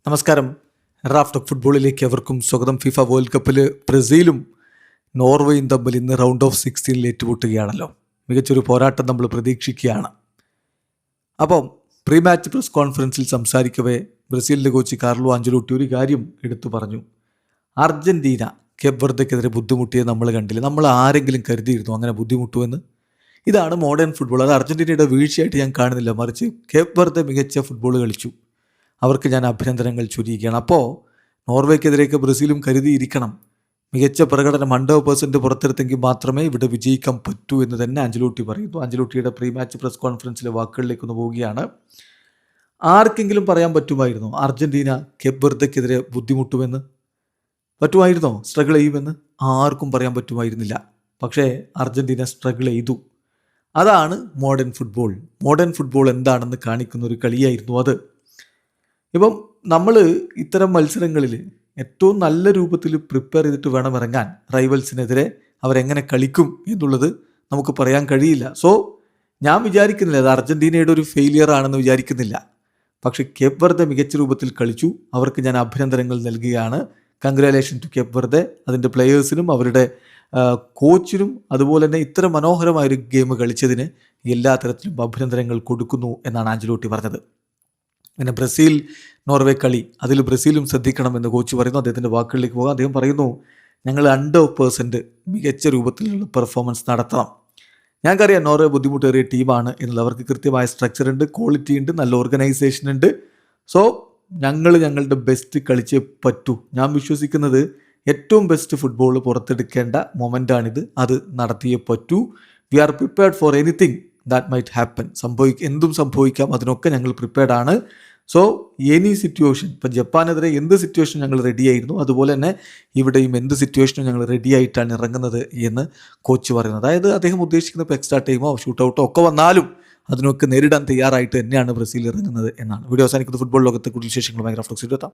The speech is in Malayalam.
നമസ്കാരം. റാഫ് ടോക്ക് ഫുട്ബോളിലേക്ക് എവർക്കും സ്വാഗതം. ഫിഫ വേൾഡ് കപ്പിൽ ബ്രസീലും നോർവേയും തമ്മിൽ ഇന്ന് റൗണ്ട് ഓഫ് 16 ഏറ്റുമുട്ടുകയാണല്ലോ. മികച്ചൊരു പോരാട്ടം നമ്മൾ പ്രതീക്ഷിക്കുകയാണ്. അപ്പം പ്രീ മാച്ച് പ്രസ് കോൺഫറൻസിൽ സംസാരിക്കവേ ബ്രസീലിൻ്റെ കോച്ച് കാർലോ ആഞ്ചലോട്ടി ഒരു കാര്യം എടുത്തു പറഞ്ഞു. അർജൻറ്റീന കേപ്പ് വെർദെക്കെതിരെ ബുദ്ധിമുട്ടിയത് നമ്മൾ കണ്ടില്ല. നമ്മൾ ആരെങ്കിലും കരുതിയിരുന്നു അങ്ങനെ ബുദ്ധിമുട്ടുമെന്ന്? ഇതാണ് മോഡേൺ ഫുട്ബോൾ. അത് അർജൻറ്റീനയുടെ വീഴ്ചയായിട്ട് ഞാൻ കാണുന്നില്ല, മറിച്ച് കേപ്പ് വെർദെ മികച്ച ഫുട്ബോൾ കളിച്ചു. അവർക്ക് ഞാൻ അഭിനന്ദനങ്ങൾ ചൊരിയുകയാണ്. അപ്പോൾ നോർവേക്കെതിരെയൊക്കെ ബ്രസീലും കരുതിയിരിക്കണം. മികച്ച പ്രകടനം 100% പുറത്തെടുത്തെങ്കിൽ മാത്രമേ ഇവിടെ വിജയിക്കാൻ പറ്റൂ എന്ന് തന്നെ ആഞ്ചലോട്ടി പറയുന്നു. ആഞ്ചലോട്ടിയുടെ പ്രീ മാച്ച് പ്രസ് കോൺഫറൻസിലെ വാക്കുകളിലേക്ക് ഒന്ന് പോവുകയാണ്. ആർക്കെങ്കിലും പറയാൻ പറ്റുമായിരുന്നോ അർജൻറ്റീന കേപ്പ് വെർദെക്കെതിരെ ബുദ്ധിമുട്ടുമെന്ന്? പറ്റുമായിരുന്നോ? സ്ട്രഗിൾ ചെയ്യുമെന്ന് ആർക്കും പറയാൻ പറ്റുമായിരുന്നില്ല. പക്ഷേ അർജൻറ്റീന സ്ട്രഗിൾ ചെയ്തു. അതാണ് മോഡേൺ ഫുട്ബോൾ. മോഡേൺ ഫുട്ബോൾ എന്താണെന്ന് കാണിക്കുന്ന ഒരു കളിയായിരുന്നു അത്. ഇപ്പം നമ്മൾ ഇത്തരം മത്സരങ്ങളിൽ ഏറ്റവും നല്ല രൂപത്തിൽ പ്രിപ്പയർ ചെയ്തിട്ട് വേണം ഇറങ്ങാൻ. റൈവൽസിനെതിരെ അവരെങ്ങനെ കളിക്കും എന്നുള്ളത് നമുക്ക് പറയാൻ കഴിയില്ല. സോ ഞാൻ വിചാരിക്കുന്നില്ല അത് അർജൻറ്റീനയുടെ ഒരു ഫെയിലിയർ ആണെന്ന് വിചാരിക്കുന്നില്ല. പക്ഷേ കേപ്പ് വെർദെ മികച്ച രൂപത്തിൽ കളിച്ചു. അവർക്ക് ഞാൻ അഭിനന്ദനങ്ങൾ നൽകുകയാണ്. Congratulation to Cape Verde. അതിൻ്റെ പ്ലെയേഴ്സിനും അവരുടെ കോച്ചിനും അതുപോലെ തന്നെ ഇത്ര മനോഹരമായൊരു ഗെയിം കളിച്ചതിന് എല്ലാ തരത്തിലും അഭിനന്ദനങ്ങൾ കൊടുക്കുന്നു എന്നാണ് ആഞ്ചലോട്ടി പറഞ്ഞത്. പിന്നെ ബ്രസീൽ നോർവേ കളി, അതിൽ ബ്രസീലും ശ്രദ്ധിക്കണമെന്ന് കോച്ച് പറയുന്നു. അദ്ദേഹത്തിൻ്റെ വാക്കുകളിലേക്ക് പോകാം. അദ്ദേഹം പറയുന്നു, ഞങ്ങൾ 100% മികച്ച രൂപത്തിലുള്ള പെർഫോമൻസ് നടത്തണം. ഞങ്ങൾക്കറിയാം നോർവേ ബുദ്ധിമുട്ടേറിയ ടീമാണ് എന്നുള്ളത്. അവർക്ക് കൃത്യമായ സ്ട്രക്ചർ ഉണ്ട്, ക്വാളിറ്റി ഉണ്ട്, നല്ല ഓർഗനൈസേഷൻ ഉണ്ട്. സോ ഞങ്ങളുടെ ബെസ്റ്റ് കളിച്ചേ പറ്റൂ. ഞാൻ വിശ്വസിക്കുന്നത് ഏറ്റവും ബെസ്റ്റ് ഫുട്ബോൾ പുറത്തെടുക്കേണ്ട മൊമെൻ്റാണിത്. അത് നടത്തിയേ പറ്റൂ. We are prepared for anything that might happen. എന്തും സംഭവിക്കാം, അതിനൊക്കെ ഞങ്ങൾ പ്രിപ്പയർഡ് ആണ്. സോ എനി സിറ്റുവേഷൻ, ഇപ്പം ജപ്പാനെതിരെ എന്ത് സിറ്റുവേഷൻ ഞങ്ങൾ റെഡി ആയിരുന്നു, അതുപോലെ തന്നെ ഇവിടെയും എന്ത് സിറ്റുവേഷനും ഞങ്ങൾ റെഡി ആയിട്ടാണ് ഇറങ്ങുന്നത് എന്ന് കോച്ച് പറയുന്നത്. അതായത് അദ്ദേഹം ഉദ്ദേശിക്കുന്ന ഇപ്പോൾ എക്സ്ട്രാ ടൈമോ ഷൂട്ടൗട്ടോ ഒക്കെ വന്നാലും അതിനൊക്കെ നേരിടാൻ തയ്യാറായിട്ട് തന്നെയാണ് ബ്രസീൽ ഇറങ്ങുന്നത് എന്നാണ്. വീഡിയോ അവസാനിക്കുന്നത്. ഫുട്ബോൾ ലോകത്തെ കൂടുതൽ വിശേഷങ്ങളുമായി റാഫ് ടോക്സിൽ എത്താം.